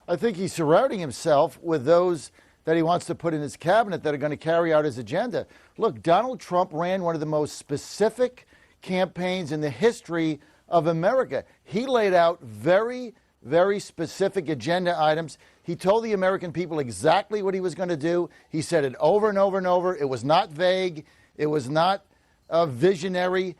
I think he's surrounding himself with those that he wants to put in his cabinet that are going to carry out his agenda. Look, Donald Trump ran one of the most specific campaigns in the history of America. He laid out very, very specific agenda items. He told the American people exactly what he was going to do. He said it over and over and over. It was not vague. It was not visionary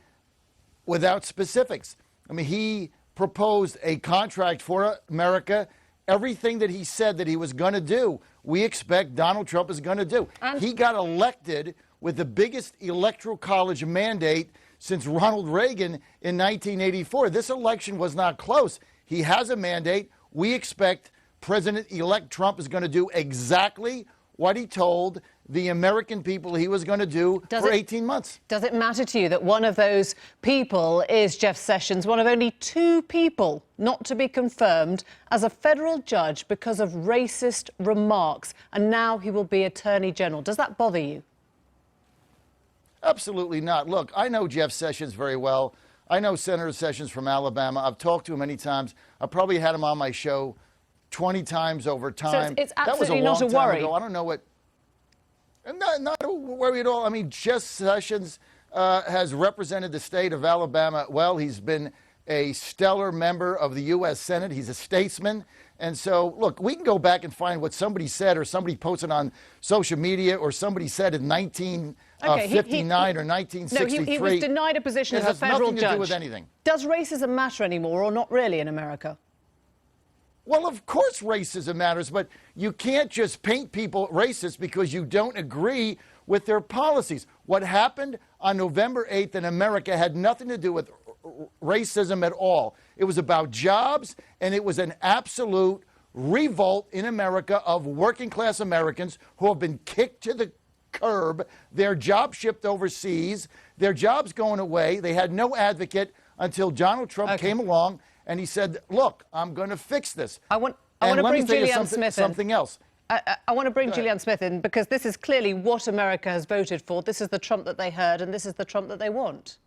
without specifics. I mean, he proposed a contract for America. Everything that he said that he was going to do, we expect Donald Trump is going to do. He got elected with the biggest electoral college mandate since Ronald Reagan in 1984. This election was not close. He has a mandate. We expect President-elect Trump is going to do exactly what he told the American people he was going to do for 18 months. Does it matter to you that one of those people is Jeff Sessions, one of only 2 people not to be confirmed as a federal judge because of racist remarks, and now he will be Attorney General? Does that bother you? Absolutely not. Look, I know Jeff Sessions very well. I know Senator Sessions from Alabama. I've talked to him many times. I've probably had him on my show 20 times over time. So it's absolutely not a worry. I don't know what. Not a worry at all. I mean, Jeff Sessions has represented the state of Alabama well. He's been a stellar member of the U.S. Senate. He's a statesman. And so, look, we can go back and find what somebody said or somebody posted on social media or somebody said in 1959 or 1963. No, he was denied a position as a federal judge. It has nothing to do with anything. Does racism matter anymore or not really in America? Well, of course racism matters, but you can't just paint people racist because you don't agree with their policies. What happened on November 8th in America had nothing to do with racism at all. It was about jobs, and it was an absolute revolt in America of working class Americans who have been kicked to the curb, their jobs shipped overseas, their jobs going away. They had no advocate until Donald Trump came along. And he said, look, I'm going to fix this. I want to bring Julianne Smith in. Something else. I want to bring Julianne Smith in because this is clearly what America has voted for. This is the Trump that they heard, and this is the Trump that they want.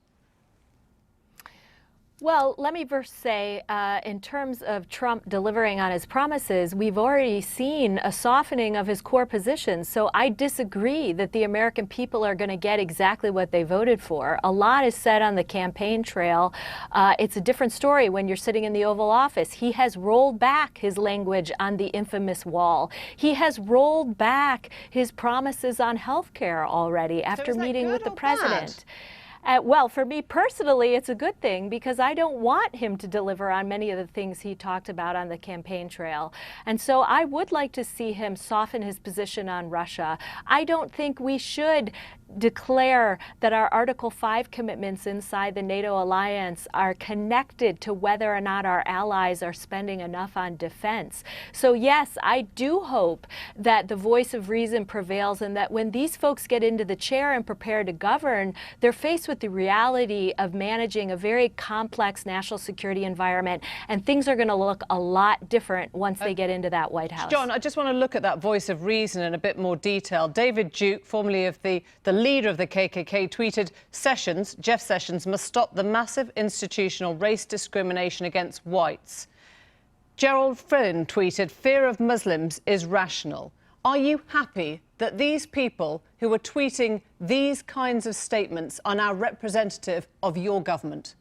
Well, let me first say, in terms of Trump delivering on his promises, we've already seen a softening of his core positions. So I disagree that the American people are going to get exactly what they voted for. A lot is said on the campaign trail. It's a different story when you're sitting in the Oval Office. He has rolled back his language on the infamous wall. He has rolled back his promises on health care already after meeting with the president. Well, for me personally, it's a good thing because I don't want him to deliver on many of the things he talked about on the campaign trail. And so I would like to see him soften his position on Russia. I don't think we should declare that our Article 5 commitments inside the NATO alliance are connected to whether or not our allies are spending enough on defense. So yes, I do hope that the voice of reason prevails and that when these folks get into the chair and prepare to govern, they're faced with the reality of managing a very complex national security environment, and things are going to look a lot different once they get into that White House. John, I just want to look at that voice of reason in a bit more detail. David Duke, formerly of the leader of the KKK, tweeted, Jeff Sessions must stop the massive institutional race discrimination against whites. Gerald Flynn tweeted, fear of Muslims is rational. Are you happy that these people who are tweeting these kinds of statements are now representative of your government?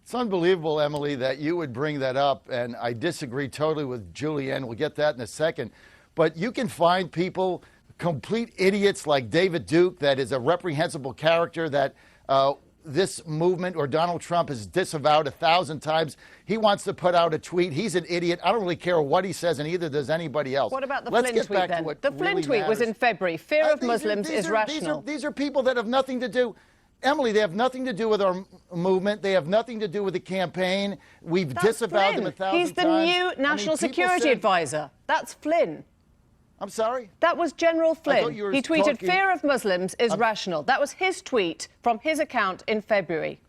It's unbelievable, Emily, that you would bring that up, and I disagree totally with Julianne. We'll get that in a second. But you can find people, complete idiots like David Duke, that is a reprehensible character that this movement or Donald Trump has disavowed 1,000 times. He wants to put out a tweet. He's an idiot. I don't really care what he says, and neither does anybody else. What about the Flynn tweet then? The Flynn tweet was in February. Fear of Muslims is rational. These are people that have nothing to do. Emily, they have nothing to do with our movement. They have nothing to do with the campaign. We've disavowed them 1,000 times. He's the new National Security Advisor. That's Flynn. I'm sorry? That was General Flynn. He tweeted, fear of Muslims is rational. That was his tweet from his account in February.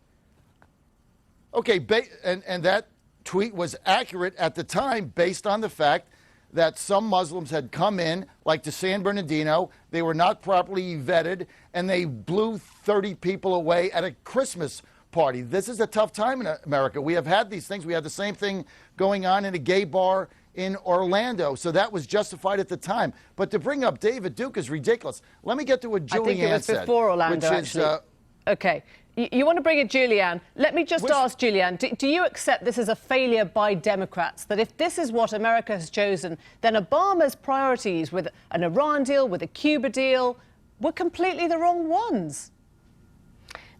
Okay, and that tweet was accurate at the time based on the fact that some Muslims had come in, like to San Bernardino. They were not properly vetted, and they blew 30 people away at a Christmas party. This is a tough time in America. We have had these things. We had the same thing going on in a gay bar in Orlando. So that was justified at the time. But to bring up David Duke is ridiculous. Let me get to what Julianne said. I think it was before Orlando, actually. Okay. You want to bring in Julianne. Let me just ask, Julianne, do you accept this as a failure by Democrats, that if this is what America has chosen, then Obama's priorities with an Iran deal, with a Cuba deal, were completely the wrong ones?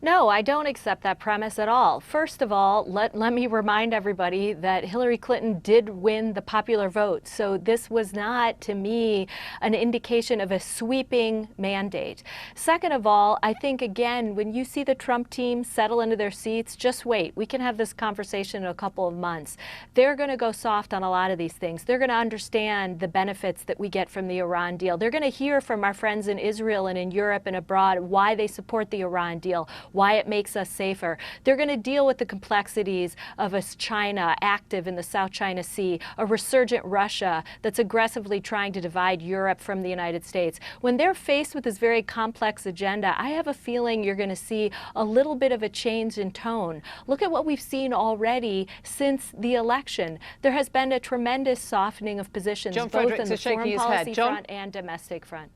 No, I don't accept that premise at all. First of all, let me remind everybody that Hillary Clinton did win the popular vote. So this was not, to me, an indication of a sweeping mandate. Second of all, I think, again, when you see the Trump team settle into their seats, just wait. We can have this conversation in a couple of months. They're going to go soft on a lot of these things. They're going to understand the benefits that we get from the Iran deal. They're going to hear from our friends in Israel and in Europe and abroad why they support the Iran deal, why it makes us safer. They're going to deal with the complexities of a China active in the South China Sea, a resurgent Russia that's aggressively trying to divide Europe from the United States. When they're faced with this very complex agenda, I have a feeling you're going to see a little bit of a change in tone. Look at what we've seen already since the election. There has been a tremendous softening of positions, both in the foreign policy front and domestic front.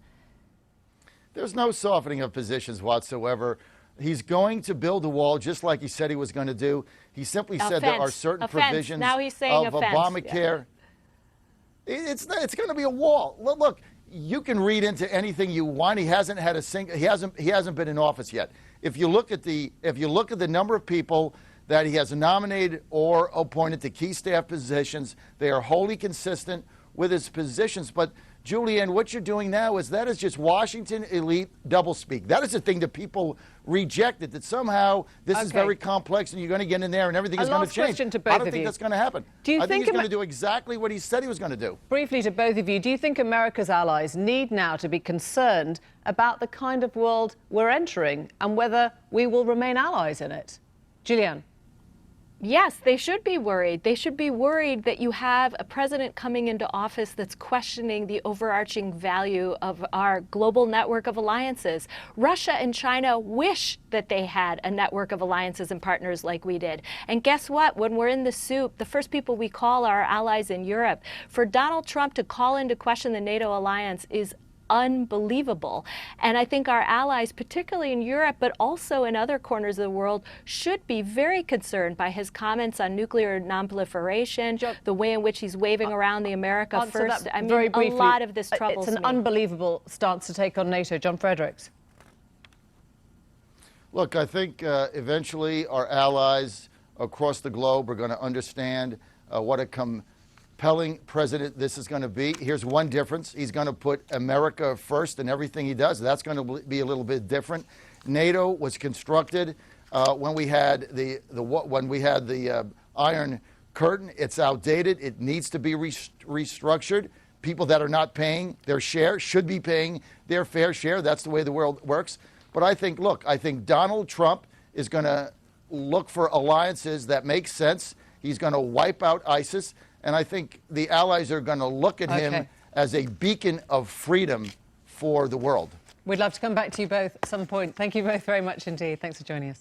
There's no softening of positions whatsoever. He's going to build a wall just like he said he was going to do. He simply said there are certain provisions now he's saying of Obamacare. Yeah. It's going to be a wall. Look, you can read into anything you want. He hasn't had a single. He hasn't been in office yet. If you look at the number of people that he has nominated or appointed to key staff positions, they are wholly consistent with his positions. But Julianne, what you're doing now is just Washington elite doublespeak. That is the thing that people rejected, that somehow this is very complex and you're going to get in there and everything is going to change. To both I don't think that's going to happen. I think he's going to do exactly what he said he was going to do. Briefly to both of you, do you think America's allies need now to be concerned about the kind of world we're entering and whether we will remain allies in it? Julianne. Yes, they should be worried. They should be worried that you have a president coming into office that's questioning the overarching value of our global network of alliances. Russia and China wish that they had a network of alliances and partners like we did. And guess what? When we're in the soup, the first people we call are our allies in Europe. For Donald Trump to call into question the NATO alliance is unbelievable. And I think our allies, particularly in Europe, but also in other corners of the world, should be very concerned by his comments on nuclear nonproliferation, the way in which he's waving around the America first. I mean, very briefly, a lot of this troubles me. It's an unbelievable stance to take on NATO. John Fredericks. Look, I think eventually our allies across the globe are going to understand what a compelling president this is going to be. Here's one difference. He's going to put America first in everything he does. That's going to be a little bit different. NATO was constructed when we had the Iron Curtain. It's outdated. It needs to be restructured. People that are not paying their share should be paying their fair share. That's the way the world works. But I think Donald Trump is going to look for alliances that make sense. He's going to wipe out ISIS. And I think the allies are going to look at him as a beacon of freedom for the world. We'd love to come back to you both at some point. Thank you both very much indeed. Thanks for joining us.